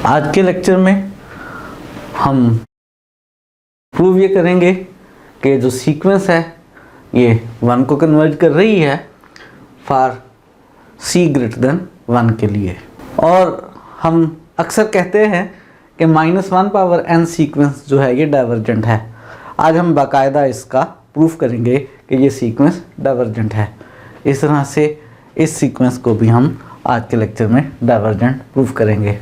आज के लेक्चर में हम प्रूव ये करेंगे कि जो सीक्वेंस है ये 1 को कन्वर्ज कर रही है फॉर c ग्रेटर देन 1 के लिए। और हम अक्सर कहते हैं कि -1 पावर n सीक्वेंस जो है ये डाइवर्जेंट है। आज हम बाकायदा इसका प्रूफ करेंगे कि ये सीक्वेंस डाइवर्जेंट है। इस तरह से इस सीक्वेंस को भी हम आज के लेक्चर में डाइवर्जेंट प्रूफ करेंगे।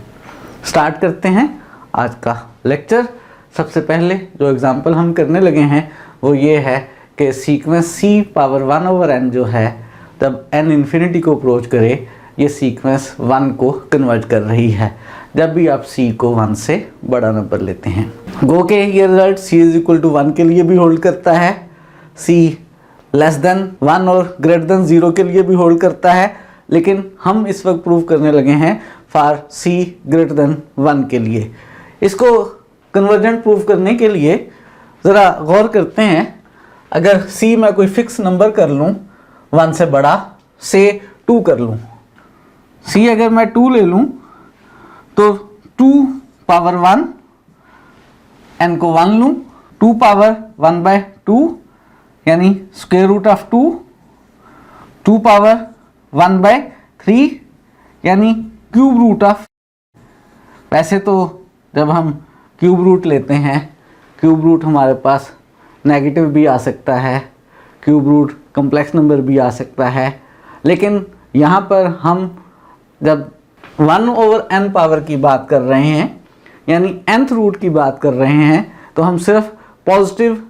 स्टार्ट करते हैं आज का लेक्चर। सबसे पहले जो एग्जांपल हम करने लगे हैं वो ये है कि सीक्वेंस c पावर 1/n जो है जब n इन्फिनिटी को अप्रोच करे ये सीक्वेंस 1 को कन्वर्ट कर रही है जब भी आप c को 1 से बड़ा नंबर लेते हैं। गो के ये रिजल्ट c = 1 के लिए भी होल्ड करता है, c <1 और <0 के लिए भी होल्ड करता है, लेकिन हम इस वक्त प्रूव करने लगे हैं फॉर c > 1 के लिए। इसको कन्वर्जेंट प्रूव करने के लिए ज़रा गौर करते हैं। अगर c मैं कोई फिक्स नंबर कर लूँ 1 से बड़ा, से 2 कर लूँ, c अगर मैं 2 ले लूँ तो 2 पावर 1 n को 1 लूँ, 2 पावर 1/2 यानी स्क्वायर रूट ऑफ 2, 2 पावर 1/3 यानी क्यूब रूट ऑफ। वैसे तो जब हम क्यूब रूट लेते हैं, क्यूब रूट हमारे पास नेगेटिव भी आ सकता है, क्यूब रूट कम्प्लेक्स नंबर भी आ सकता है, लेकिन यहाँ पर हम जब 1/n पावर की बात कर रहे हैं यानी nth रूट की बात कर रहे हैं तो हम सिर्फ पॉजिटिव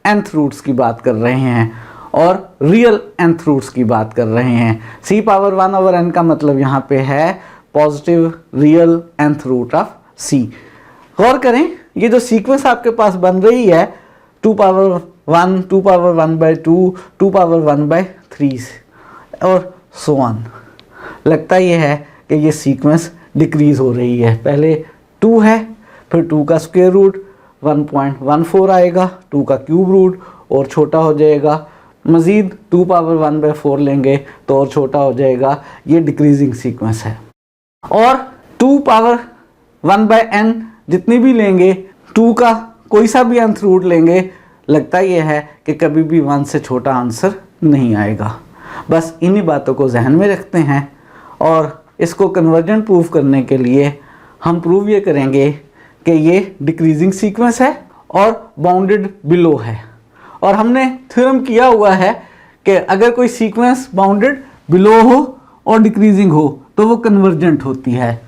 nth रूट्स की बात कर रहे हैं और रियल nth रूट्स की बात कर रहे हैं। c पावर 1/n का मतलब यहाँ पे है positive real nth root of c। गौर करें, ये जो सीक्वेंस आपके पास बन रही है 2 पावर 1, 2 पावर 1/2, 2 पावर 1/3 और सो ऑन, लगता ये है कि ये सीक्वेंस डिक्रीज हो रही है। पहले 2 है, फिर 2 का स्क्वायर रूट 1.14 आएगा, 2 का क्यूब रूट और छोटा हो जाएगा, मज़ीद 2 पावर 1/4 लेंगे तो और छोटा हो जाएगा। ये डिक्रीजिंग सीक्वेंस है। और 2 पावर 1/n जितनी भी लेंगे, 2 का कोई सा भी nth रूट लेंगे, लगता ये है कि कभी भी 1 से छोटा आंसर नहीं आएगा। बस इन्हीं बातों को जहन में रखते हैं और इसको कन्वर्जेंट प्रूफ करने के लिए हम प्रूव ये करेंगे कि ये डिक्रीजिंग सीक्वेंस है और बाउंडेड बिलो है। और हमने थ्योरम किया हुआ है कि अगर कोई सीक्वेंस बाउंडेड बिलो हो और डिक्रीजिंग हो तो वो कन्वर्जेंट होती है।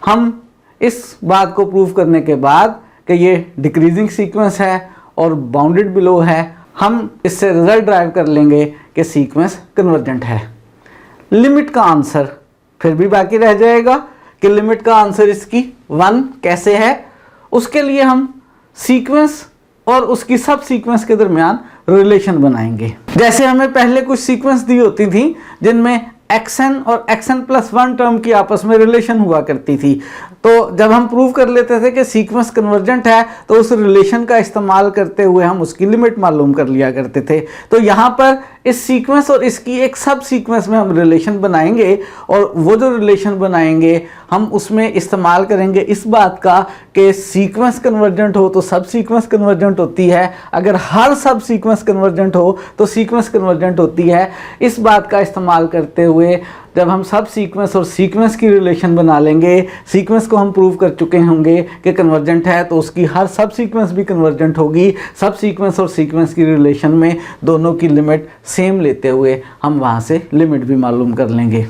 हम इस बात को प्रूव करने के बाद कि ये डिक्रीजिंग सीक्वेंस है और बाउंडेड बिलो है, हम इससे रिजल्ट ड्राइव कर लेंगे कि सीक्वेंस कन्वर्जेंट है। लिमिट का आंसर फिर भी बाकी रह जाएगा कि लिमिट का आंसर इसकी 1 कैसे है। उसके लिए हम सीक्वेंस और उसकी सब सीक्वेंस के दरमियान रिलेशन बनाएंगे। जैसे हमें पहले कुछ सीक्वेंस दी होती थी जिनमें xn और xn+1 टर्म की आपस में रिलेशन हुआ करती थी, तो जब हम प्रूव कर लेते थे कि सीक्वेंस कन्वर्जेंट है तो उस रिलेशन का इस्तेमाल करते हुए हम उसकी लिमिट मालूम कर लिया करते थे। तो यहाँ पर इस सीक्वेंस और इसकी एक सब सीक्वेंस में हम रिलेशन बनाएंगे और वो जो रिलेशन बनाएंगे हम उसमें इस्तेमाल करेंगे इस बात का कि सीक्वेंस कन्वर्जेंट हो तो सब सीक्वेंस कन्वर्जेंट होती है, अगर हर सब सीक्वेंस कन्वर्जेंट हो तो सीक्वेंस कन्वर्जेंट होती है। इस बात का इस्तेमाल करते हुए जब हम सब सीक्वेंस और सीक्वेंस की रिलेशन बना लेंगे, सीक्वेंस को हम प्रूव कर चुके होंगे कि कन्वर्जेंट है तो उसकी हर सब सीक्वेंस भी कन्वर्जेंट होगी। सब सीक्वेंस और सीक्वेंस की रिलेशन में दोनों की लिमिट सेम लेते हुए हम वहाँ से लिमिट भी मालूम कर लेंगे।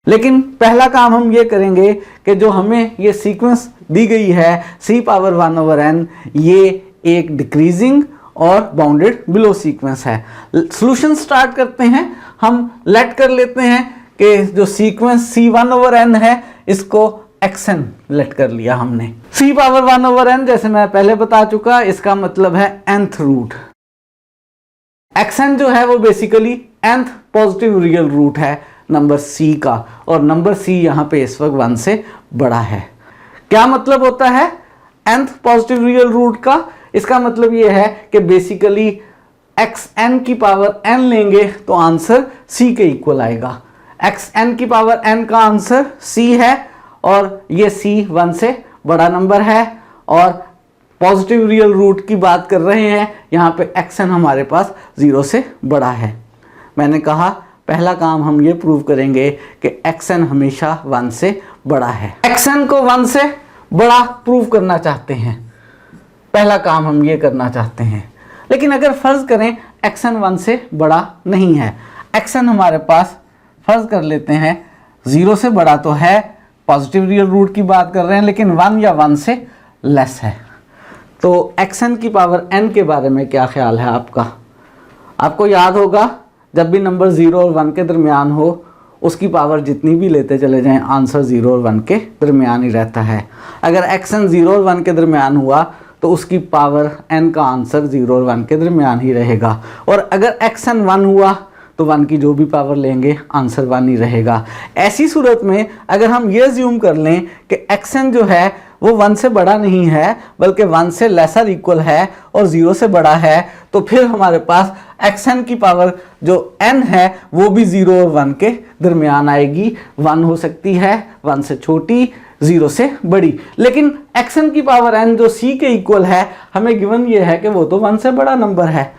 लेकिन पहला काम हम ये करेंगे कि जो हमें ये सीक्वेंस दी गई है c पावर 1/n, ये एक डिक्रीजिंग और बाउंडेड बिलो सीक्वेंस है। सॉल्यूशन स्टार्ट करते हैं। हम लेट कर लेते हैं कि जो सीक्वेंस c1/n है इसको xn लेट कर लिया हमने। c पावर 1/n जैसे मैं पहले बता चुका, इसका मतलब है nth रूट। xn जो है वो basically nth positive real root है नंबर c का, और नंबर c यहाँ पे इस वक्त 1 से बड़ा है। क्या मतलब होता है nth पॉजिटिव रियल रूट का? इसका मतलब ये है कि बेसिकली xn की पावर n लेंगे तो आंसर c के इक्वल आएगा। xn की पावर n का आंसर c है और ये c 1 से बड़ा नंबर है और पॉजिटिव रियल रूट की बात कर रहे हैं, यहाँ पे xn हमारे पास 0 से बड़ा है। मैंने कहा पहला काम हम ये प्रूव करेंगे कि xn हमेशा 1 से बड़ा है। xn को 1 से बड़ा प्रूव करना चाहते हैं, पहला काम हम ये करना चाहते हैं। लेकिन अगर फर्ज करें xn 1 से बड़ा नहीं है, xn हमारे पास फर्ज कर लेते हैं 0 से बड़ा तो है, पॉजिटिव रियल रूट की बात कर रहे हैं, लेकिन 1 या 1 से लेस है, तो xn की पावर n के बारे में क्या ख्याल है आपका? आपको याद होगा जब भी नंबर 0 और 1 के दरमियान हो उसकी पावर जितनी भी लेते चले जाएं, आंसर 0 और 1 के दरमियान ही रहता है। अगर xn 0 और 1 के दरमियान हुआ तो उसकी पावर n का आंसर 0 और 1 के दरमियान ही रहेगा, और अगर xn 1 हुआ तो 1 की जो भी पावर लेंगे आंसर 1 ही रहेगा। ऐसी सूरत में अगर हम ये अज्यूम कर लें कि xn जो है वो 1 से बड़ा नहीं है बल्कि 1 से लेसर इक्वल है और 0 से बड़ा है, तो फिर हमारे पास xn की पावर जो n है वो भी 0 और 1 के दरमियान आएगी। 1 हो सकती है 1 से छोटी, 0 से बड़ी, लेकिन xn की पावर n जो c के इक्वल है, हमें गिवन ये है कि वो तो 1 से बड़ा नंबर है।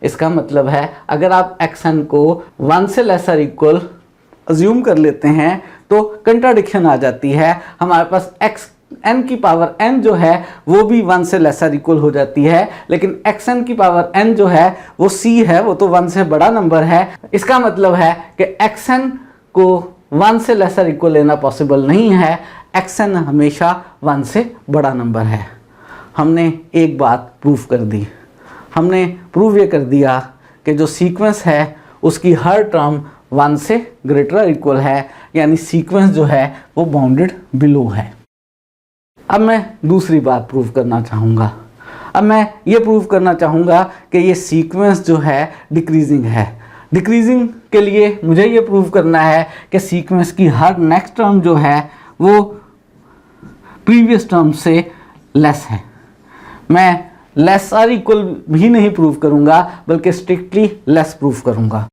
इसका मतलब है अगर आप xn को 1 से लेसर इक्वल अज्यूम कर लेते हैं तो कंट्राडिक्शन आ जाती है। हमारे पास xn की पावर n जो है वो भी 1 से लेसर इक्वल हो जाती है, लेकिन xn की पावर n जो है वो c है, वो तो 1 से बड़ा नंबर है। इसका मतलब है कि xn को 1 से लेसर इक्वल लेना पॉसिबल नहीं है, xn हमेशा 1 से बड़ा नंबर है। हमने एक बात प्रूव कर दी, हमने प्रूव ये कर दिया कि जो सीक्वेंस है उसकी हर टर्म 1 से ग्रेटर इक्वल है, यानी सीक्वेंस जो है वो बाउंडेड बिलो है। अब मैं दूसरी बात प्रूव करना चाहूँगा। अब मैं ये प्रूव करना चाहूँगा कि ये सीक्वेंस जो है डिक्रीजिंग है। डिक्रीजिंग के लिए मुझे ये प्रूव करना है कि सीक्वेंस की हर नेक्स्ट टर्म जो है वो प्रीवियस टर्म से लेस है। मैं लेस और इक्वल भी नहीं प्रूव करूँगा बल्कि स्ट्रिक्टली लेस प्रूव करूँगा।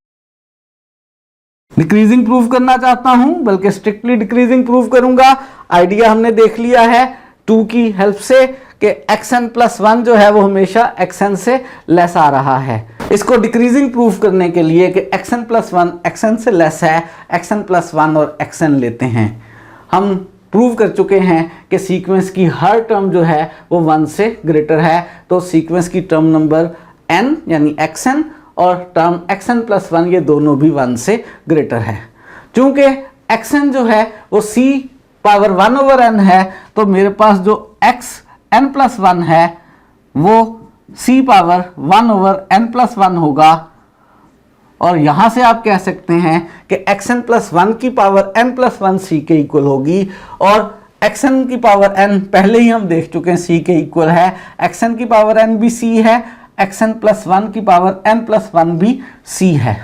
डिक्रीजिंग प्रूव करना चाहता हूँ बल्कि स्ट्रिक्टली डिक्रीजिंग प्रूव करूँगा। आइडिया हमने देख लिया है 2 की हेल्प से कि xn प्लस 1 जो है वो हमेशा xn से लेस आ रहा है। इसको डिक्रीजिंग प्रूफ करने के लिए कि xn प्लस 1 xn से लेस है, xn प्लस 1 और xn लेते हैं। हम प्रूव कर चुके हैं कि सीक्वेंस की हर टर्म जो है वो 1 से ग्रेटर है, तो सीक्वेंस की टर्म नंबर n यानी xn और टर्म xn प्लस 1 ये दोनों भी 1 से ग्रेटर है। चूँकि xn जो है वो c पावर 1 ओवर n है, तो मेरे पास जो xn प्लस 1 है वो c power 1 over n plus 1 होगा, और यहाँ से आप कह सकते हैं कि xn प्लस 1 की पावर n प्लस 1 c के इक्वल होगी, और xn की पावर n पहले ही हम देख चुके हैं c के इक्वल है, xn की पावर n भी c है, xn प्लस 1 की पावर n प्लस 1 भी c है।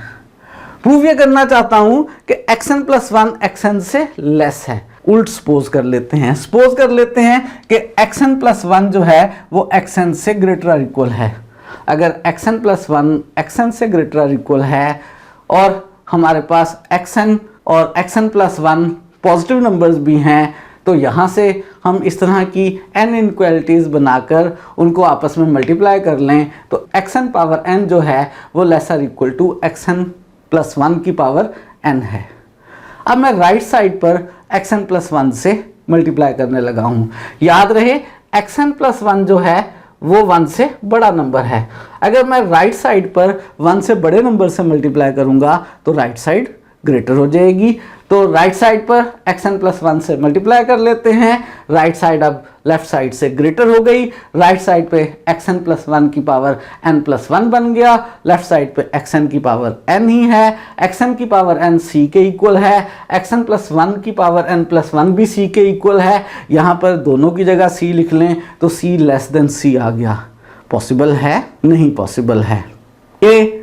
प्रूव ये करना चाहता हूँ कि xn प्लस 1 xn से लेस है। उल्ट सपोज कर लेते हैं, सपोज कर लेते हैं कि xn प्लस 1 जो है वो xn से ग्रेटर इक्वल है। अगर xn प्लस 1 xn से ग्रेटर इक्वल है और हमारे पास xn और xn प्लस 1 पॉजिटिव नंबर्स भी हैं, तो यहाँ से हम इस तरह की n इनक्वालिटीज़ बनाकर उनको आपस में मल्टीप्लाई कर लें, तो xn पावर n जो है वो lesser equal to xn plus 1 की पावर n है। अब मैं राइट साइड पर xn प्लस 1 से मल्टीप्लाई करने लगा हूँ। याद रहे xn प्लस 1 जो है वो 1 से बड़ा नंबर है। अगर मैं राइट साइड पर 1 से बड़े नंबर से मल्टीप्लाई करूँगा तो राइट साइड ग्रेटर हो जाएगी। तो राइट साइड पर xn प्लस 1 से मल्टीप्लाई कर लेते हैं, राइट साइड अब लेफ्ट साइड से ग्रेटर हो गई। राइट साइड पे xn प्लस 1 की पावर n प्लस 1 बन गया, लेफ्ट साइड पे xn की पावर n ही है, xn की पावर n c के इक्वल है, xn प्लस 1 की पावर n प्लस 1 भी c के इक्वल है। यहाँ पर दोनों की जगह c लिख लें तो c लेस देन c आ गया। पॉसिबल है? नहीं पॉसिबल है। ये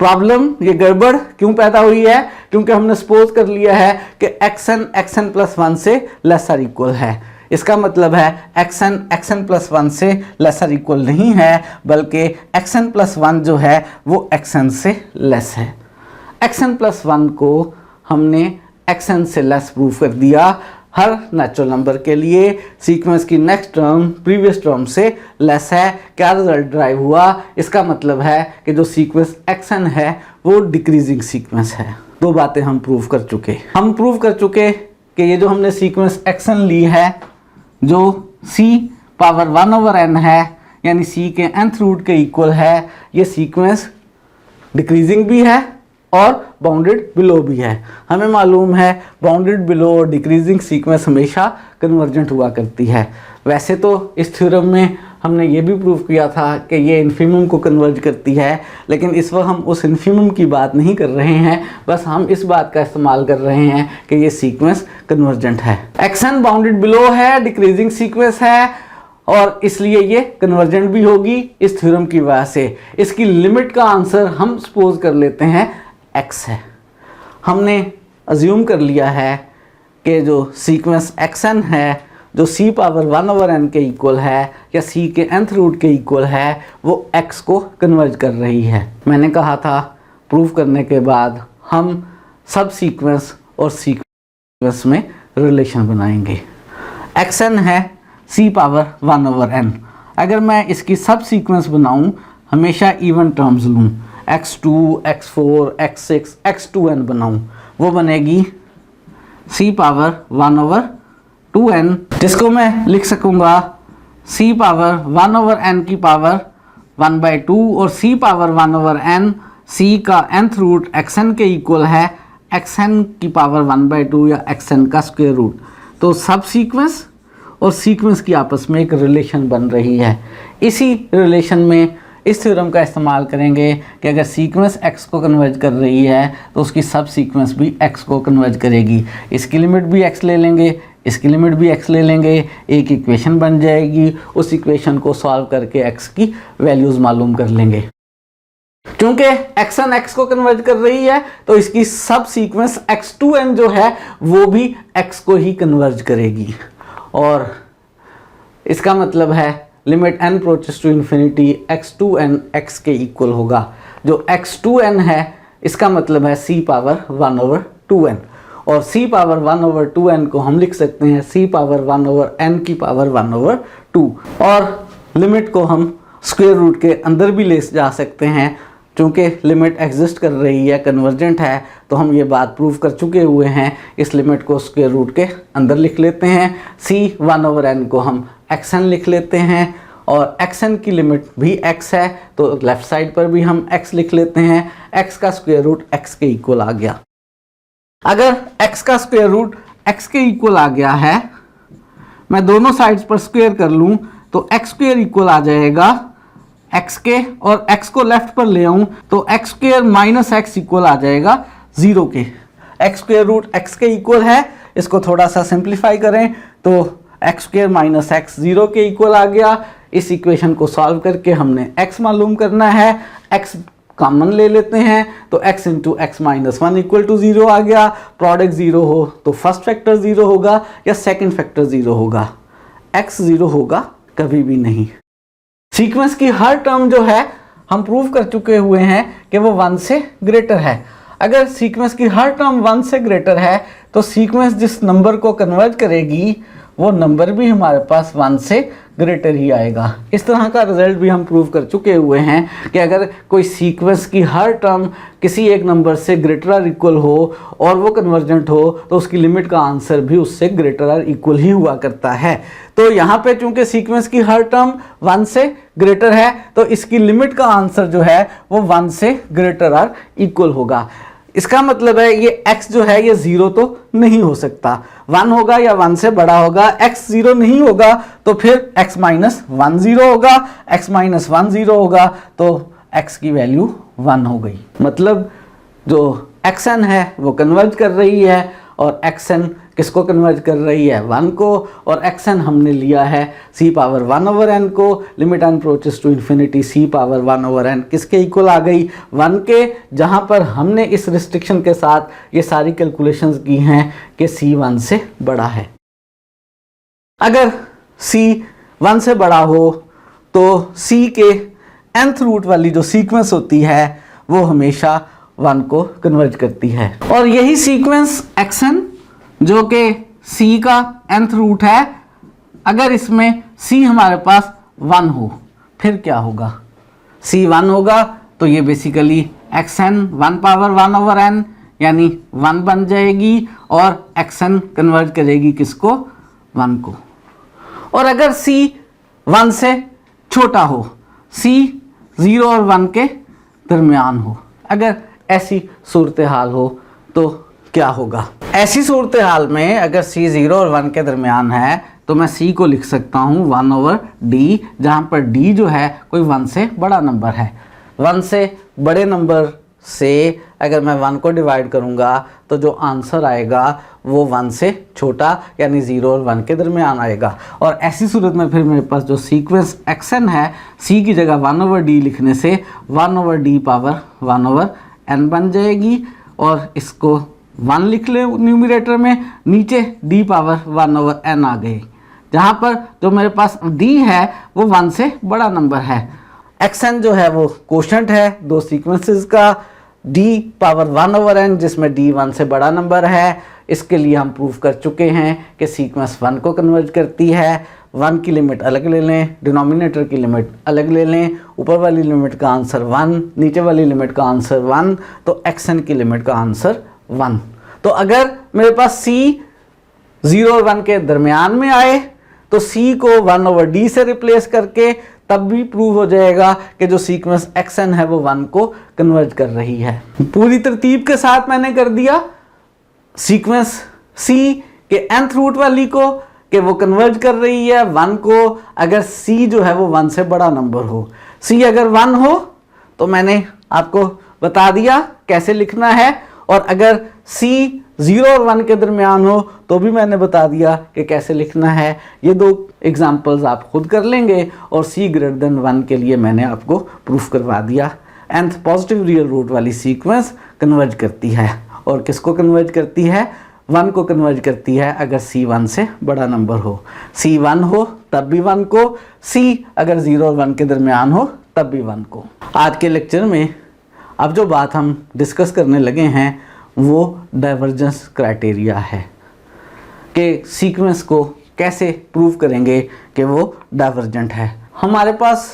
प्रॉब्लम, ये गड़बड़ क्यों पैदा हुई है? क्योंकि हमने सपोज कर लिया है कि xn प्लस 1 से लेसर इक्वल है। इसका मतलब है xn प्लस 1 से लेसर इक्वल नहीं है, बल्कि xn प्लस 1 जो है वो xn से लेस है। xn प्लस 1 को हमने xn से लेस प्रूफ कर दिया। हर नेचुरल नंबर के लिए सीक्वेंस की नेक्स्ट टर्म प्रीवियस टर्म से लेस है। क्या रिजल्ट ड्राइव हुआ? इसका मतलब है कि जो सीक्वेंस xn है वो डिक्रीजिंग सीक्वेंस है। दो बातें हम प्रूव कर चुके। हम प्रूव कर चुके कि ये जो हमने सीक्वेंस xn ली है जो c पावर 1/n है यानी c के nth रूट के इक्वल है, ये सीक्वेंस डिक्रीजिंग भी है और बाउंडेड बिलो भी है। हमें मालूम है बाउंडेड बिलो और डिक्रीजिंग सीक्वेंस हमेशा कन्वर्जेंट हुआ करती है। वैसे तो इस थ्योरम में हमने ये भी प्रूव किया था कि ये इन्फिमम को कन्वर्ज करती है, लेकिन इस वक्त हम उस इन्फिमम की बात नहीं कर रहे हैं, बस हम इस बात का इस्तेमाल कर रहे हैं कि ये सीक्वेंस कन्वर्जेंट है। xn बाउंडेड बिलो है, डिक्रीजिंग सीक्वेंस है और इसलिए ये कन्वर्जेंट भी होगी इस थ्योरम की वजह से। इसकी लिमिट का आंसर हम सपोज कर लेते हैं x है। हमने अज्यूम कर लिया है कि जो सीक्वेंस xn है जो c पावर 1/n के इक्वल है या c के nth रूट के इक्वल है वो x को कन्वर्ज कर रही है। मैंने कहा था प्रूव करने के बाद हम सब सीक्वेंस और सीक्वेंस में रिलेशन बनाएंगे। xn है c पावर 1/n। अगर मैं इसकी सब सीक्वेंस बनाऊं हमेशा इवन टर्म्स लूँ, x2, x4, x6, x2n बनाऊं, वो बनेगी c पावर 1/2n, जिसको मैं लिख सकूंगा c पावर 1/n की पावर 1/2 और c पावर 1/n c का nth रूट xn के इक्वल है xn की पावर 1/2 या xn का स्क्वायर रूट। तो सब सीक्वेंस और सीक्वेंस की आपस में एक रिलेशन बन रही है। इसी रिलेशन में इस थ्योरम का इस्तेमाल करेंगे कि अगर सीक्वेंस x को कन्वर्ज कर रही है तो उसकी सब सीक्वेंस भी x को कन्वर्ज करेगी। इसकी लिमिट भी x ले लेंगे, इसकी लिमिट भी x ले लेंगे, एक इक्वेशन बन जाएगी। उस इक्वेशन को सॉल्व करके x की वैल्यूज़ मालूम कर लेंगे। क्योंकि xn x को कन्वर्ज कर रही है तो इसकी सब सीक्वेंस x2n जो है वो भी x को ही कन्वर्ज करेगी और इसका मतलब है limit n approaches to infinity x2n x के इक्वल होगा। जो x2n है इसका मतलब है c पावर 1/2n और c पावर 1/2n को हम लिख सकते हैं c पावर 1/n की पावर 1/2 और लिमिट को हम स्क्वायर रूट के अंदर भी ले जा सकते हैं। चूँकि लिमिट एग्जिस्ट कर रही है, कन्वर्जेंट है, तो हम ये बात प्रूव कर चुके हुए हैं। इस लिमिट को स्क्वायर रूट के अंदर लिख लेते हैं। c 1/n को हम xn लिख लेते हैं और xn की लिमिट भी x है तो लेफ्ट साइड पर भी हम x लिख लेते हैं। x का स्क्वायर रूट x के इक्वल आ गया। अगर x का स्क्वायर रूट x के इक्वल आ गया है, मैं दोनों साइड्स पर स्क्वायर कर लूँ तो x स्क्वायर इक्वल आ जाएगा x के और x को लेफ्ट पर ले आऊँ तो x square minus x equal आ जाएगा 0 के। x स्क्वायर रूट x के इक्वल है, इसको थोड़ा सा सिंप्लीफाई करें तो x स्क्वायर माइनस x 0 के इक्वल आ गया। इस इक्वेशन को सॉल्व करके हमने x मालूम करना है, x कॉमन ले लेते हैं तो x into x minus 1 equal to 0 आ गया। प्रोडक्ट 0 हो तो फर्स्ट फैक्टर 0 होगा या सेकंड फैक्टर 0 होगा, x 0 होगा कभी भी नहीं। सीक्वेंस की हर टर्म जो है हम प्रूव कर चुके हुए हैं कि वो 1 से ग्रेटर है। अगर सीक्वेंस की हर टर्म 1 से ग्रेटर है तो सीक्वेंस जिस नंबर को कन्वर्ज करेगी वो नंबर भी हमारे पास 1 से ग्रेटर ही आएगा। इस तरह का रिजल्ट भी हम प्रूव कर चुके हुए हैं कि अगर कोई सीक्वेंस की हर टर्म किसी एक नंबर से ग्रेटर और इक्वल हो और वो कन्वर्जेंट हो तो उसकी लिमिट का आंसर भी उससे ग्रेटर और इक्वल ही हुआ करता है। तो यहाँ पे चूंकि सीक्वेंस की हर टर्म 1 से ग्रेटर है तो इसकी लिमिट का आंसर जो है वो 1 से ग्रेटर और इक्वल होगा। इसका मतलब है ये x जो है ये 0 तो नहीं हो सकता, 1 होगा या 1 से बड़ा होगा। x 0 नहीं होगा तो फिर x माइनस 1 0 होगा, x माइनस 1 0 होगा तो x की वैल्यू 1 हो गई। मतलब जो xn है वो कन्वर्ज कर रही है और xn किसको कन्वर्ज कर रही है, 1 को, और xn हमने लिया है c पावर 1/n को। Limit n approaches to infinity c power 1/n किसके इक्वल आ गई, 1 के, जहाँ पर हमने इस रिस्ट्रिक्शन के साथ ये सारी कैलकुलेशंस की हैं कि c 1 से बड़ा है। अगर c 1 से बड़ा हो तो c के nth रूट वाली जो सीक्वेंस होती है वो हमेशा 1 को कन्वर्ज करती है और यही सीक्वेंस xn जो कि सी का nth रूट है, अगर इसमें c हमारे पास 1 हो फिर क्या होगा, c 1 होगा तो ये basically xn 1 power 1 over n यानी 1 बन जाएगी और xn कन्वर्ट करेगी किसको, 1 को। और अगर c 1 से छोटा हो, c 0 और 1 के दरमियान हो, अगर ऐसी सूरत हाल हो तो क्या होगा। ऐसी सूरत हाल में अगर c 0 और 1 के दरमियान है तो मैं c को लिख सकता हूँ 1 ओवर d, जहाँ पर d जो है कोई 1 से बड़ा नंबर है। 1 से बड़े नंबर से अगर मैं 1 को डिवाइड करूँगा तो जो आंसर आएगा वो 1 से छोटा यानी 0 और 1 के दरमियान आएगा। और ऐसी सूरत में फिर मेरे पास जो सीक्वेंस xn है, c की जगह 1 ओवर d लिखने से 1 over d power 1 over n बन जाएगी और इसको 1 लिख ले न्यूमरेटर में, नीचे d पावर 1 ओवर n आ गई, जहाँ पर जो मेरे पास d है वो 1 से बड़ा नंबर है। xn जो है वो कोशेंट है दो सीक्वेंसेस का, d पावर 1 ओवर n जिसमें d 1 से बड़ा नंबर है। इसके लिए हम प्रूव कर चुके हैं कि सीक्वेंस 1 को कन्वर्ट करती है। 1 की लिमिट अलग ले लें, डिनोमिनेटर की लिमिट अलग ले लें, ऊपर वाली लिमिट का आंसर 1, नीचे वाली लिमिट का आंसर 1, तो xn की लिमिट का आंसर 1। तो अगर मेरे पास c 0 और 1 के दरमियान में आए तो c को 1 ओवर d से रिप्लेस करके तब भी प्रूव हो जाएगा कि जो सीक्वेंस xn है वो 1 को कन्वर्ट कर रही है। पूरी तरतीब के साथ मैंने कर दिया सीक्वेंस c के nth रूट वाली को कि वो कन्वर्ट कर रही है 1 को, अगर c जो है वो 1 से बड़ा नंबर हो। c अगर 1 हो तो मैंने आपको बता दिया कैसे लिखना है, और अगर c 0 और 1 के दरमियान हो तो भी मैंने बता दिया कि कैसे लिखना है। ये दो एग्जाम्पल्स आप खुद कर लेंगे और c ग्रेटर देन 1 के लिए मैंने आपको प्रूफ करवा दिया। nth पॉजिटिव रियल रूट वाली सीक्वेंस कन्वर्ट करती है, और किसको कन्वर्ट करती है, 1 को कन्वर्ट करती है अगर c 1 से बड़ा नंबर हो। c 1 हो तब भी 1 को, c अगर 0 और 1 के दरमियान हो तब भी 1 को। आज के लेक्चर में अब जो बात हम डिस्कस करने लगे हैं वो डाइवर्जेंस क्राइटेरिया है कि सीक्वेंस को कैसे प्रूव करेंगे कि वो डाइवर्जेंट है। हमारे पास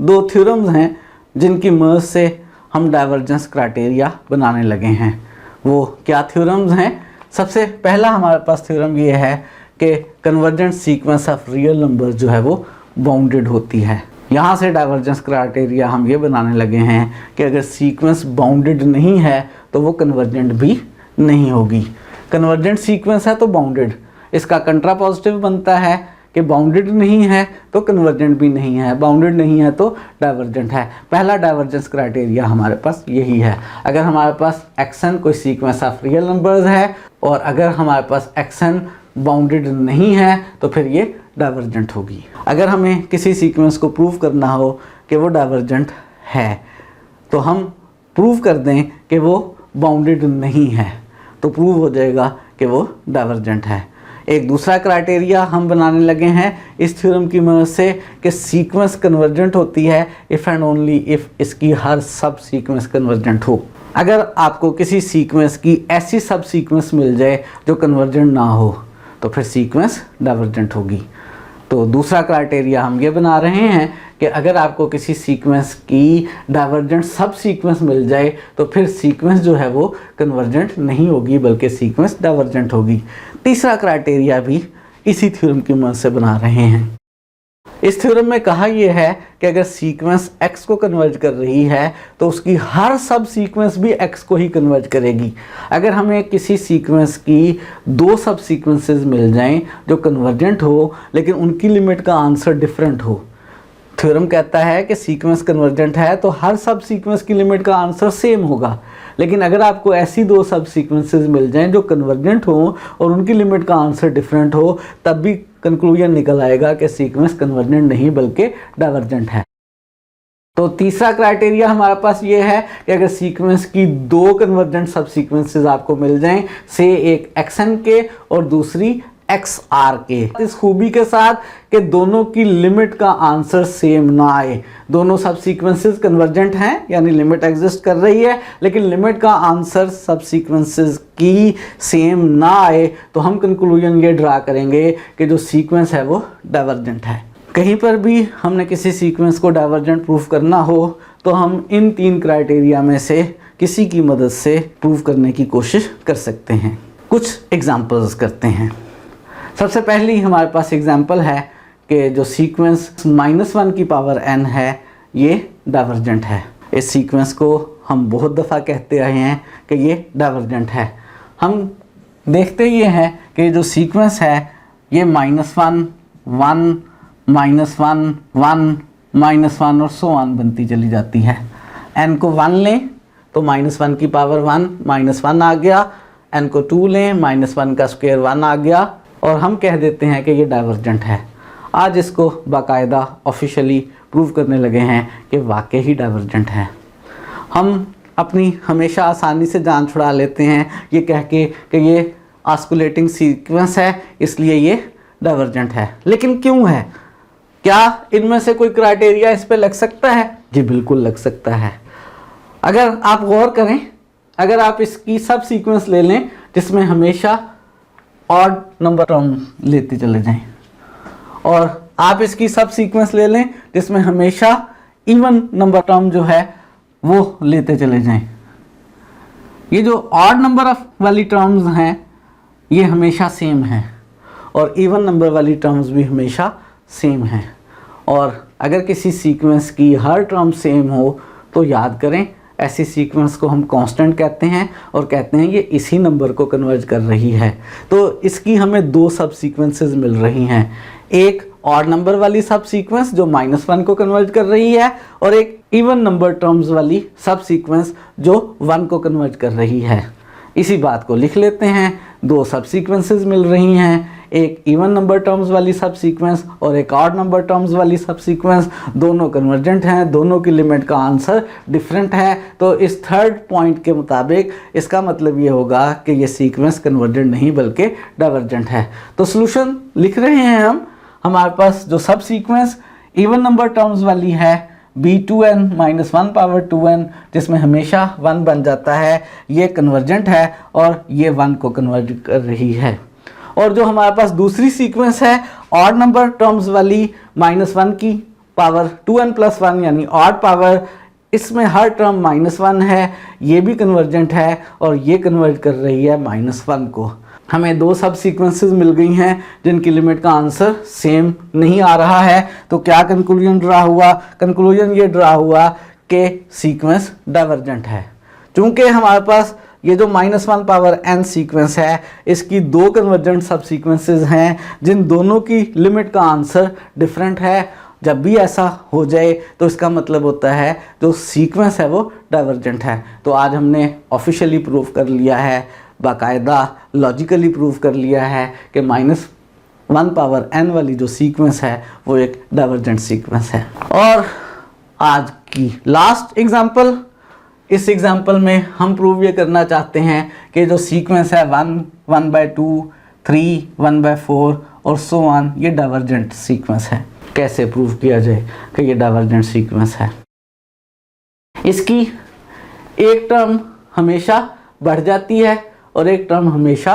दो थ्योरम्स हैं जिनकी मदद से हम डाइवर्जेंस क्राइटेरिया बनाने लगे हैं। वो क्या थ्योरम्स हैं? सबसे पहला हमारे पास थ्योरम ये है कि convergent sequence of real number जो है वो बाउंडेड होती है। यहाँ से डाइवर्जेंस क्राइटेरिया हम ये बनाने लगे हैं कि अगर सीक्वेंस बाउंडेड नहीं है तो वो कन्वर्जेंट भी नहीं होगी। कन्वर्जेंट सीक्वेंस है तो बाउंडेड, इसका कंट्रा पॉजिटिव बनता है कि बाउंडेड नहीं है तो कन्वर्जेंट भी नहीं है, बाउंडेड नहीं है तो डाइवर्जेंट है। पहला डाइवर्जेंस क्राइटेरिया हमारे पास यही है। अगर हमारे पास xn कोई सीक्वेंस ऑफ रियल नंबर्स है और अगर हमारे पास xn बाउंडेड नहीं है तो फिर ये डाइवर्जेंट होगी। अगर हमें किसी सीक्वेंस को प्रूव करना हो कि वो डाइवर्जेंट है तो हम प्रूव कर दें कि वो बाउंडेड नहीं है तो प्रूव हो जाएगा कि वो डाइवर्जेंट है। एक दूसरा क्राइटेरिया हम बनाने लगे हैं इस थ्योरम की मदद से कि सीक्वेंस कन्वर्जेंट होती है इफ़ एंड ओनली इफ़ इसकी हर सब सीक्वेंस कन्वर्जेंट हो। अगर आपको किसी सीक्वेंस की ऐसी सब सीक्वेंस मिल जाए जो कन्वर्जेंट ना हो तो फिर सीक्वेंस डाइवर्जेंट होगी। तो दूसरा क्राइटेरिया हम ये बना रहे हैं कि अगर आपको किसी सीक्वेंस की डाइवर्जेंट सब सीक्वेंस मिल जाए तो फिर सीक्वेंस जो है वो कन्वर्जेंट नहीं होगी बल्कि सीक्वेंस डाइवर्जेंट होगी। तीसरा क्राइटेरिया भी इसी थ्योरम की मदद से बना रहे हैं। इस थ्योरम में कहा यह है कि अगर सीक्वेंस x को कन्वर्ट कर रही है तो उसकी हर सब सीक्वेंस भी x को ही कन्वर्ट करेगी। अगर हमें किसी सीक्वेंस की दो सब सीक्वेंसेस मिल जाएं जो कन्वर्जेंट हो लेकिन उनकी लिमिट का आंसर डिफरेंट हो, थ्योरम कहता है कि सीक्वेंस कन्वर्जेंट है तो हर सब सीक्वेंस की लिमिट का आंसर सेम होगा। लेकिन अगर आपको ऐसी दो सब सीक्वेंसेस मिल जाएं जो कन्वर्जेंट हो और उनकी लिमिट का आंसर डिफरेंट हो तब भी कंक्लूजन निकल आएगा कि सीक्वेंस कन्वर्जेंट नहीं बल्कि डाइवर्जेंट है। तो तीसरा क्राइटेरिया हमारे पास ये है कि अगर सीक्वेंस की दो कन्वर्जेंट सब सीक्वेंसेस आपको मिल जाएं, से एक xn के और दूसरी XR के, इस खूबी के साथ कि दोनों की लिमिट का आंसर सेम ना आए। दोनों सब सीक्वेंसेस कन्वर्जेंट हैं, यानी लिमिट एग्जिस्ट कर रही है, लेकिन लिमिट का आंसर सब सीक्वेंसेस की सेम ना आए, तो हम कंक्लूजन ये ड्रा करेंगे कि जो सीक्वेंस है वो डाइवर्जेंट है। कहीं पर भी हमने किसी सीक्वेंस को डाइवर्जेंट प्रूफ करना हो तो हम इन 3 क्राइटेरिया में से किसी की मदद से प्रूव करने की कोशिश कर सकते हैं। कुछ एग्जांपल्स करते हैं। सबसे पहली हमारे पास एग्जांपल है कि जो सीक्वेंस -1 की पावर n है ये डाइवर्जेंट है। इस सीक्वेंस को हम बहुत दफ़ा कहते आए हैं कि ये डाइवर्जेंट है। हम देखते ये हैं कि जो सीक्वेंस है ये -1, 1, -1, 1, -1 और सो ऑन बनती चली जाती है। n को 1 लें तो -1 की पावर 1 -1 आ गया, n को 2 लें -1 का स्क्वायर 1 आ गया, और हम कह देते हैं कि ये डाइवर्जेंट है। आज इसको बाकायदा ऑफिशियली प्रूव करने लगे हैं कि वाकई ही डाइवर्जेंट है। हम अपनी हमेशा आसानी से जान छुड़ा लेते हैं ये कह के कि ये ऑस्कुलेटिंग सीक्वेंस है इसलिए ये डाइवर्जेंट है। लेकिन क्यों है? क्या इनमें से कोई क्राइटेरिया इस पे लग सकता है? जी बिल्कुल लग सकता है। अगर आप गौर करें, अगर आप इसकी सब सीक्वेंस ले लें जिसमें हमेशा ऑड नंबर टर्म लेते चले जाएं, और आप इसकी सब सीक्वेंस ले लें जिसमें हमेशा इवन नंबर टर्म जो है वो लेते चले जाएं, ये जो ऑड नंबर वाली टर्म्स हैं ये हमेशा सेम हैं और इवन नंबर वाली टर्म्स भी हमेशा सेम हैं। और अगर किसी सीक्वेंस की हर टर्म सेम हो तो याद करें ऐसी सीक्वेंस को हम कांस्टेंट कहते हैं और कहते हैं ये इसी नंबर को कन्वर्ज कर रही है। तो इसकी हमें 2 सब सीक्वेंसेस मिल रही हैं, एक ऑड नंबर वाली सब सीक्वेंस जो -1 को कन्वर्ज कर रही है और एक इवन नंबर टर्म्स वाली सब सीक्वेंस जो 1 को कन्वर्ज कर रही है। इसी बात को लिख लेते हैं, 2 सब सीक्वेंसेस मिल रही हैं, एक इवन नंबर टर्म्स वाली सब सीक्वेंस और एक ऑड नंबर टर्म्स वाली सब सीक्वेंस, दोनों कन्वर्जेंट हैं, दोनों की लिमिट का आंसर डिफरेंट है। तो इस थर्ड पॉइंट के मुताबिक इसका मतलब ये होगा कि ये सीक्वेंस कन्वर्जेंट नहीं बल्कि डाइवर्जेंट है। तो सॉल्यूशन लिख रहे हैं हम, हमारे पास जो सब सीक्वेंस इवन नंबर टर्म्स वाली है b2n -1 पावर 2n जिसमें हमेशा 1 बन जाता है, ये कन्वर्जेंट है और ये 1 को कन्वर्ज कर रही है। और जो हमारे पास दूसरी सीक्वेंस है ऑड नंबर टर्म्स वाली -1 की पावर 2n + 1 यानी ऑड पावर, इसमें हर टर्म -1 है, ये भी कन्वर्जेंट है और ये कन्वर्ज कर रही है -1 को। हमें 2 सब सीक्वेंसेस मिल गई हैं जिनकी लिमिट का आंसर सेम नहीं आ रहा है। तो क्या कंक्लूजन ड्रा हुआ? कंक्लूजन ये ड्रा हुआ कि सीक्वेंस डाइवर्जेंट है। चूंकि हमारे पास ये जो -1 पावर n सीक्वेंस है इसकी 2 कन्वर्जेंट सब सीक्वेंसेस हैं जिन दोनों की लिमिट का आंसर डिफरेंट है। जब भी ऐसा हो जाए तो इसका मतलब होता है जो सीक्वेंस है वो डाइवर्जेंट है। तो आज हमने ऑफिशियली प्रूव कर लिया है, बाकायदा लॉजिकली प्रूव कर लिया है कि -1 पावर n वाली जो सीक्वेंस है वो एक डाइवर्जेंट सीक्वेंस है। और आज की लास्ट एग्जांपल, इस एग्जांपल में हम प्रूव ये करना चाहते हैं कि जो सीक्वेंस है 1, 1/2, 3, 1/4 और सो ऑन, ये डाइवर्जेंट सीक्वेंस है। कैसे प्रूव किया जाए कि ये डाइवर्जेंट सीक्वेंस है? इसकी एक टर्म हमेशा बढ़ जाती है और एक टर्म हमेशा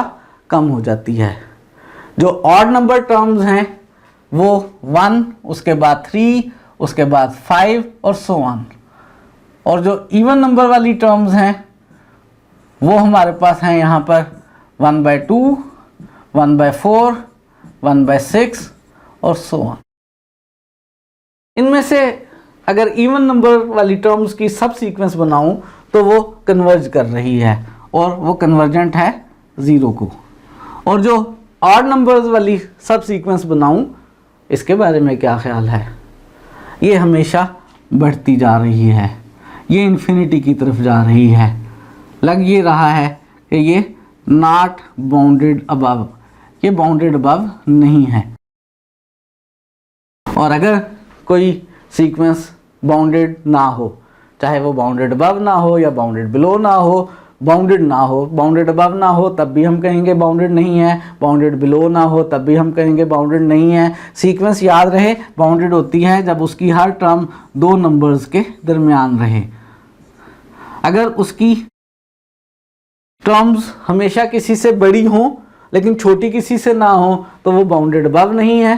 कम हो जाती है। जो ऑड नंबर टर्म्स हैं वो 1, उसके बाद 3, उसके बाद 5 और सो ऑन, और जो इवन नंबर वाली टर्म्स हैं वो हमारे पास हैं यहाँ पर 1/2, 1/4, 1/6 और सो ऑन। इनमें से अगर इवन नंबर वाली टर्म्स की सब सीक्वेंस बनाऊं तो वो कन्वर्ज कर रही है और वो कन्वर्जेंट है 0 को, और जो ऑड नंबर्स वाली सब सीक्वेंस बनाऊं इसके बारे में क्या ख्याल है? ये हमेशा बढ़ती जा रही है, ये इन्फिनिटी की तरफ जा रही है। लग ये रहा है कि ये नॉट बाउंडेड अबव, ये बाउंडेड अबव नहीं है। और अगर कोई सीक्वेंस बाउंडेड ना हो, चाहे वो बाउंडेड अबव ना हो या बाउंडेड बिलो ना हो, बाउंडेड ना हो, बाउंडेड अबव ना हो तब भी हम कहेंगे बाउंडेड नहीं है, बाउंडेड बिलो ना हो तब भी हम कहेंगे बाउंडेड नहीं है। सीक्वेंस याद रहे, बाउंडेड होती है जब उसकी हर टर्म दो नंबर्स के दरमियान रहे। अगर उसकी टर्म्स हमेशा किसी से बड़ी हो लेकिन छोटी किसी से ना हो तो वो बाउंडेड अबव नहीं है,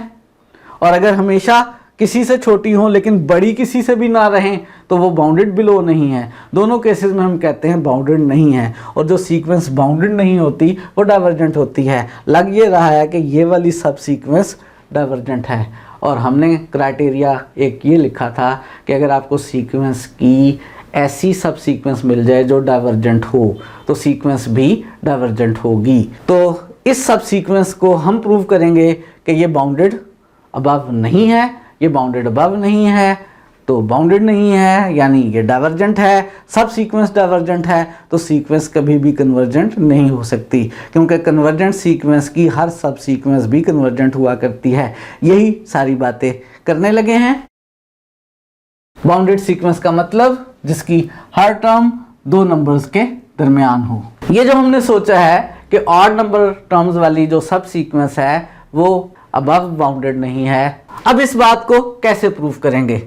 और अगर हमेशा किसी से छोटी हो लेकिन बड़ी किसी से भी ना रहें तो वो बाउंडेड बिलो नहीं है। दोनों केसेस में हम कहते हैं बाउंडेड नहीं है। और जो सीक्वेंस बाउंडेड नहीं होती वो डाइवर्जेंट होती है। लग ये रहा है कि ये वाली सब सीक्वेंस डाइवर्जेंट है, और हमने क्राइटेरिया एक ये लिखा था कि अगर आपको सीक्वेंस की ऐसी सब सीक्वेंस मिल जाए जो डाइवर्जेंट हो तो सीक्वेंस भी डाइवर्जेंट होगी। तो इस सब सीक्वेंस को हम प्रूव करेंगे कि ये बाउंडेड अबव नहीं है, ये बाउंडेड अबव नहीं है, तो बाउंडेड नहीं है यानी ये डाइवर्जेंट है। सब सीक्वेंस डाइवर्जेंट है तो सीक्वेंस कभी भी कन्वर्जेंट नहीं हो सकती, क्योंकि कन्वर्जेंट सीक्वेंस की हर सब सीक्वेंस भी कन्वर्जेंट हुआ करती है। यही सारी बातें करने लगे हैं। बाउंडेड सीक्वेंस का मतलब जिसकी हर टर्म दो नंबर्स के दरमियान हो। ये जो हमने सोचा है कि ऑड नंबर टर्म्स वाली जो सब सीक्वेंस है वो अबव बाउंडेड नहीं है। अब इस बात को कैसे प्रूव करेंगे?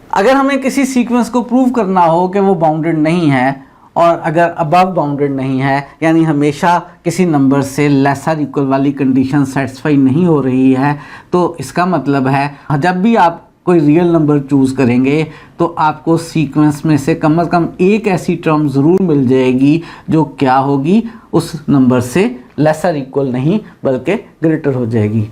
अगर हमें किसी सीक्वेंस को प्रूव करना हो कि वो बाउंडेड नहीं है और अगर अबव बाउंडेड नहीं है यानी हमेशा किसी नंबर से लेसर इक्वल वाली कंडीशन सेटिस्फाई नहीं हो रही है, तो इसका मतलब है जब भी आप कोई रियल नंबर चूज़ करेंगे तो आपको सीक्वेंस में से कम एक ऐसी टर्म ज़रूर मिल जाएगी जो क्या होगी, उस नंबर से लेसर इक्वल नहीं बल्कि ग्रेटर हो जाएगी।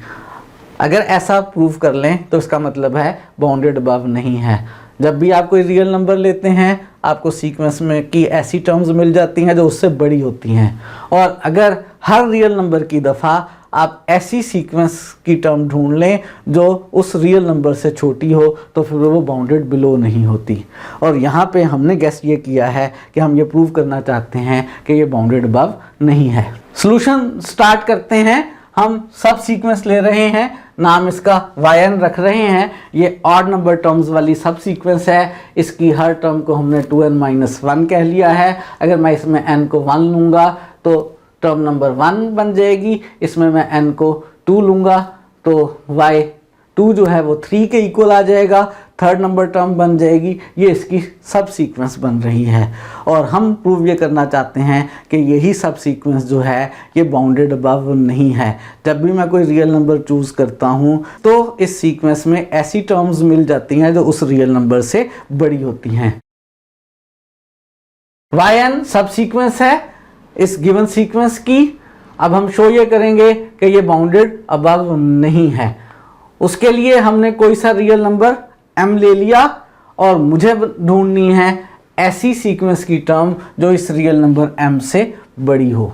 अगर ऐसा प्रूव कर लें तो इसका मतलब है बाउंडेड अबव नहीं है। जब भी आप कोई रियल नंबर लेते हैं आपको सीक्वेंस में की ऐसी टर्म्स मिल जाती हैं जो उससे बड़ी होती हैं, और अगर हर रियल नंबर की दफ़ा आप ऐसी सीक्वेंस की टर्म ढूंढ लें जो उस रियल नंबर से छोटी हो तो फिर वो बाउंडेड बिलो नहीं होती। और यहाँ पे हमने गेस ये किया है कि हम ये प्रूव करना चाहते हैं कि ये बाउंडेड अबव नहीं है। सॉल्यूशन स्टार्ट करते हैं। हम सब सीक्वेंस ले रहे हैं, नाम इसका yn रख रहे हैं। ये ऑड नंबर टर्म्स वाली सब सीक्वेंस है। इसकी हर टर्म को हमने 2n-1 कह लिया है। अगर मैं इसमें n को 1 लूँगा तो टर्म नंबर 1 बन जाएगी, इसमें मैं n को 2 लूँगा तो y2 जो है वो 3 के इक्वल आ जाएगा, थर्ड नंबर टर्म बन जाएगी। ये इसकी सब सीक्वेंस बन रही है और हम प्रूव ये करना चाहते हैं कि यही सब सीक्वेंस जो है ये बाउंडेड अबव नहीं है। जब भी मैं कोई रियल नंबर चूज़ करता हूँ तो इस सीक्वेंस में ऐसी टर्म्स मिल जाती हैं जो उस रियल नंबर से बड़ी होती हैं। yn सब सीक्वेंस है इस गिवन सीक्वेंस की। अब हम शो ये करेंगे कि ये बाउंडेड अबव नहीं है। उसके लिए हमने कोई सा रियल नंबर m ले लिया और मुझे ढूंढनी है ऐसी सीक्वेंस की टर्म जो इस रियल नंबर m से बड़ी हो।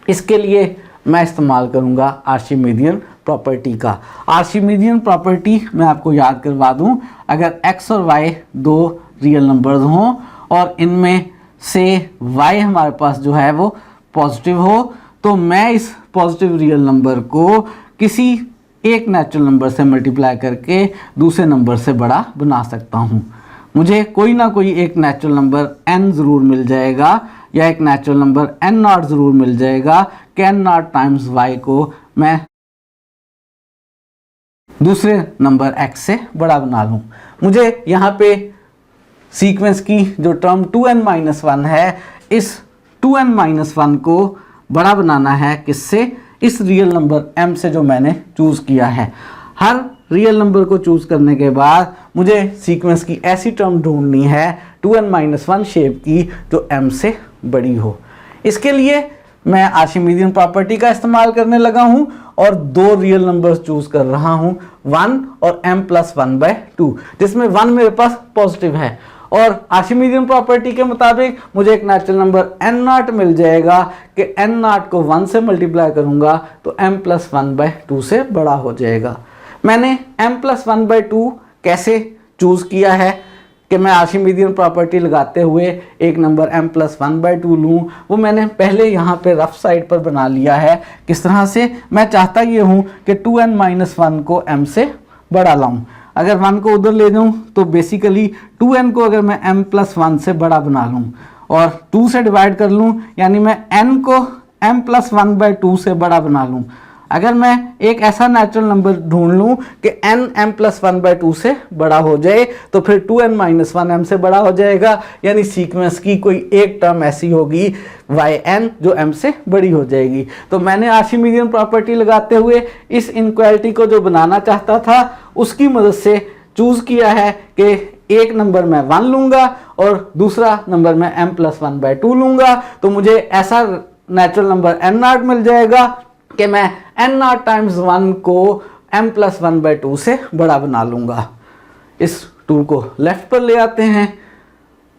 इसके लिए मैं इस्तेमाल करूंगा आर्शिमिडियन प्रॉपर्टी का। आर्शिमिडियन प्रॉपर्टी मैं आपको याद करवा दूं, अगर x और y दो रियल नंबर्स हों और इनमें से y हमारे पास जो है वो पॉजिटिव हो तो मैं इस पॉजिटिव रियल नंबर को किसी एक नेचुरल नंबर से मल्टीप्लाई करके दूसरे नंबर से बड़ा बना सकता हूँ। मुझे कोई ना कोई एक नेचुरल नंबर n ज़रूर मिल जाएगा या एक नेचुरल नंबर n0 ज़रूर मिल जाएगा कि n0 टाइम्स y को मैं दूसरे नंबर x से बड़ा बना लूँ। मुझे यहाँ पे सीक्वेंस की जो टर्म 2n-1 है, इस 2n-1 को बड़ा बनाना है किससे? इस रियल नंबर m से जो मैंने चूज़ किया है। हर रियल नंबर को चूज़ करने के बाद मुझे सीक्वेंस की ऐसी टर्म ढूंढनी है 2n-1 शेप की जो m से बड़ी हो। इसके लिए मैं आर्शिमिडियन प्रॉपर्टी का इस्तेमाल करने लगा हूं और दो रियल नंबर्स चूज़ कर रहा हूं, 1 और m+1/2, जिसमें 1 मेरे पास पॉजिटिव है। और आर्शिमिडियन प्रॉपर्टी के मुताबिक मुझे एक नेचुरल नंबर n0 मिल जाएगा कि n0 को 1 से मल्टीप्लाई करूंगा तो m+1/2 से बड़ा हो जाएगा। मैंने m+1/2 कैसे चूज़ किया है कि मैं आर्शिमिडियन प्रॉपर्टी लगाते हुए एक नंबर m+1/2 लूँ, वो मैंने पहले यहाँ पे रफ साइड पर बना लिया है। किस तरह से? मैं चाहता ये हूँ कि 2n-1 को m से बड़ा लाऊं। अगर 1 को उधर ले जाऊं तो बेसिकली 2n को अगर मैं m+1 से बड़ा बना लूं और 2 से डिवाइड कर लूँ, यानी मैं n को m+1/2 से बड़ा बना लूँ। अगर मैं एक ऐसा नेचुरल नंबर ढूंढ लूँ कि n m+1/2 से बड़ा हो जाए तो फिर 2n-1 m से बड़ा हो जाएगा, यानी सीक्वेंस की कोई एक टर्म ऐसी होगी yn जो m से बड़ी हो जाएगी। तो मैंने आर्chiमेडियन प्रॉपर्टी लगाते हुए इस इनक्वालिटी को जो बनाना चाहता था उसकी मदद से चूज किया है कि एक नंबर मैं 1 लूंगा और दूसरा नंबर मैं m+1/2 लूंगा, तो मुझे ऐसा नेचुरल नंबर n0 मिल जाएगा कि मैं n0 टाइम्स 1 को m+1/2 से बड़ा बना लूंगा। इस 2 को लेफ्ट पर ले आते हैं,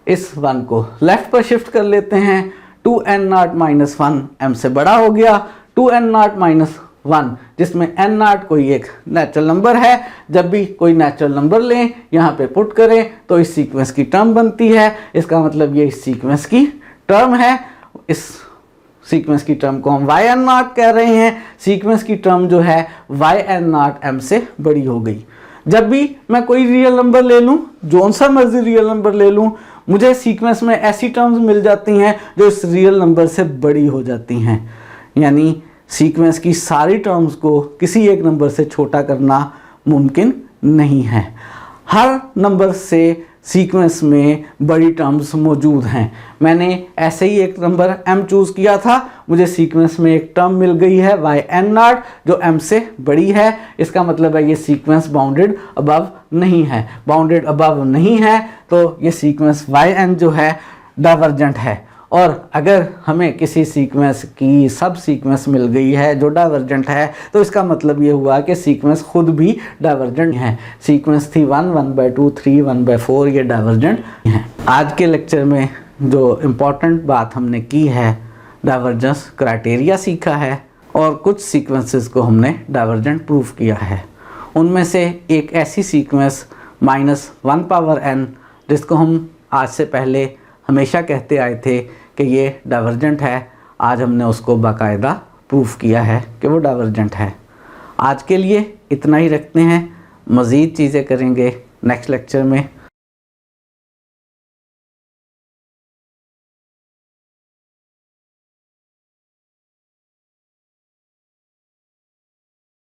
इस 1 को लेफ्ट पर शिफ्ट कर लेते हैं, 2n0-1 m से बड़ा हो गया, 2n0-1 जिसमें n0 कोई एक नेचुरल नंबर है। जब भी कोई नेचुरल नंबर लें यहाँ पे पुट करें तो इस सीक्वेंस की टर्म बनती है, इसका मतलब ये इस सीक्वेंस की टर्म है। इस सीक्वेंस की टर्म को हम yn0 कह रहे हैं। सीक्वेंस की टर्म जो है yn0 m से बड़ी हो गई। जब भी मैं कोई रियल नंबर ले लूँ, जोन सा मर्जी रियल नंबर ले लूँ, मुझे सीक्वेंस में ऐसी टर्म्स मिल जाती हैं जो इस रियल नंबर से बड़ी हो जाती हैं, यानी सीक्वेंस की सारी टर्म्स को किसी एक नंबर से छोटा करना मुमकिन नहीं है। हर नंबर से सीक्वेंस में बड़ी टर्म्स मौजूद हैं। मैंने ऐसे ही एक नंबर m चूज़ किया था, मुझे सीक्वेंस में एक टर्म मिल गई है yn0 जो m से बड़ी है। इसका मतलब है ये सीक्वेंस बाउंडेड अबव नहीं है। बाउंडेड अबव नहीं है तो ये सीक्वेंस yn जो है डाइवर्जेंट है। और अगर हमें किसी सीक्वेंस की सब सीक्वेंस मिल गई है जो डाइवर्जेंट है तो इसका मतलब ये हुआ कि सीक्वेंस खुद भी डाइवर्जेंट है। सीक्वेंस थी 1, 1/2, 3, 1/4, ये डाइवर्जेंट है। आज के लेक्चर में जो इम्पोर्टेंट बात हमने की है, डाइवर्जेंस क्राइटेरिया सीखा है और कुछ सीक्वेंसेस को हमने डाइवर्जेंट प्रूव किया है। उनमें से एक ऐसी सीक्वेंस -1n जिसको हम आज से पहले हमेशा कहते आए थे कि ये डाइवर्जेंट है, आज हमने उसको बाकायदा प्रूफ किया है कि वो डाइवर्जेंट है। आज के लिए इतना ही रखते हैं, मज़ीद चीज़ें करेंगे नेक्स्ट लेक्चर में।